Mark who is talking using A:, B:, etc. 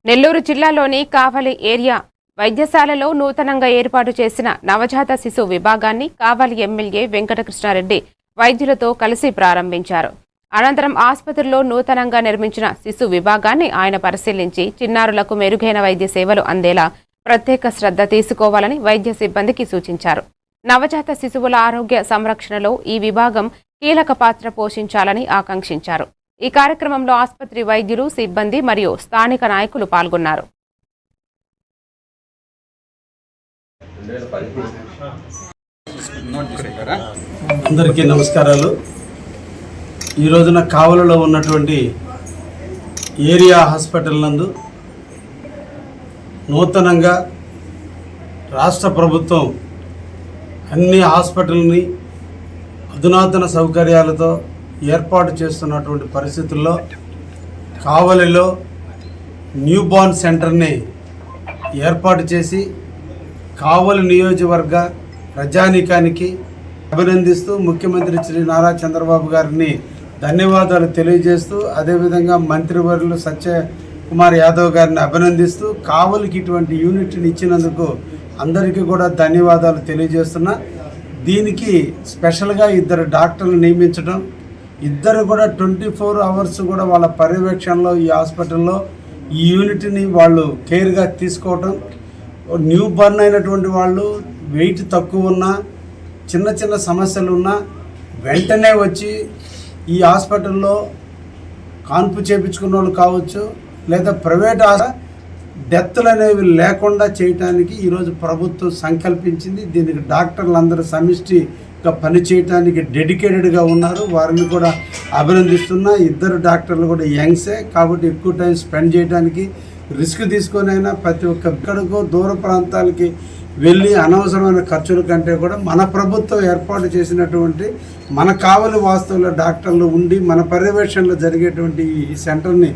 A: నెల్లూరు జిల్లాలోని కావలి ఏరియా వైద్యశాలలో నూతనంగా ఏర్పాటు చేసిన నవజాత శిశు విభాగాన్ని కావలి ఎమ్మెల్యే వెంకటకృష్ణారెడ్డి వైద్యులతో కలిసి ప్రారంభించారు. అనంతరం ఆసుపత్రిలో నూతనంగా నిర్మించిన శిశు విభాగాన్ని ఆయన పరిశీలించి చిన్నారులకు మెరుగైన వైద్య సేవలు అందేలా ప్రత్యేక శ్రద్ధ తీసుకోవాలని వైద్య సిబ్బందికి సూచించారు. నవజాత శిశువుల ఆరోగ్య సంరక్షణలో ఈ విభాగం కీలక పాత్ర పోషించాలని ఆకాంక్షించారు. ఈ కార్యక్రమంలో ఆసుపత్రి వైద్యులు, సిబ్బంది మరియు స్థానిక నాయకులు పాల్గొన్నారు.
B: అందరికీ నమస్కారాలు. ఈ రోజున కావలిలో ఉన్నటువంటి ఏరియా హాస్పిటల్ నందు నూతనంగా రాష్ట్ర ప్రభుత్వం అన్ని హాస్పిటల్ని అధునాతన సౌకర్యాలతో ఏర్పాటు చేస్తున్నటువంటి పరిస్థితుల్లో కావలిలో న్యూ బార్న్ సెంటర్ని ఏర్పాటు చేసి కావలి నియోజకవర్గ ప్రజానీకానికి అభినందిస్తూ ముఖ్యమంత్రి శ్రీ నారా చంద్రబాబు గారిని ధన్యవాదాలు తెలియజేస్తూ, అదేవిధంగా మంత్రివర్యులు సత్యకుమార్ యాదవ్ గారిని అభినందిస్తూ కావలికి ఇటువంటి యూనిట్ని ఇచ్చినందుకు అందరికీ కూడా ధన్యవాదాలు తెలియజేస్తున్నా. దీనికి స్పెషల్గా 2 డాక్టర్లు నియమించడం, ఇద్దరు కూడా 24 అవర్స్ కూడా వాళ్ళ పర్యవేక్షణలో ఈ హాస్పిటల్లో ఈ యూనిట్ని వాళ్ళు కేర్గా తీసుకోవటం. న్యూ బర్న్ అయినటువంటి వాళ్ళు వెయిట్ తక్కువ ఉన్నా, చిన్న చిన్న సమస్యలు ఉన్నా వెంటనే వచ్చి ఈ హాస్పిటల్లో కాన్పు చేయించుకున్న వాళ్ళు కావచ్చు, లేదా ప్రైవేట్ డెత్లు అనేవి లేకుండా చేయడానికి ఈరోజు ప్రభుత్వం సంకల్పించింది. దీనికి డాక్టర్లు అందరూ సమిష్టిగా పనిచేయడానికి డెడికేటెడ్గా ఉన్నారు. వారిని కూడా అభినందిస్తున్నా. 2 డాక్టర్లు కూడా యంగ్సే కాబట్టి ఎక్కువ టైం స్పెండ్ చేయడానికి రిస్క్ తీసుకొనైనా ప్రతి ఒక్కడికో దూర ప్రాంతాలకి వెళ్ళి అనవసరమైన ఖర్చుల కంటే కూడా మన ప్రభుత్వం ఏర్పాటు చేసినటువంటి మన కావలి వాస్తవుల డాక్టర్లు ఉండి మన పర్యవేక్షణలో జరిగేటువంటి ఈ సెంటర్ని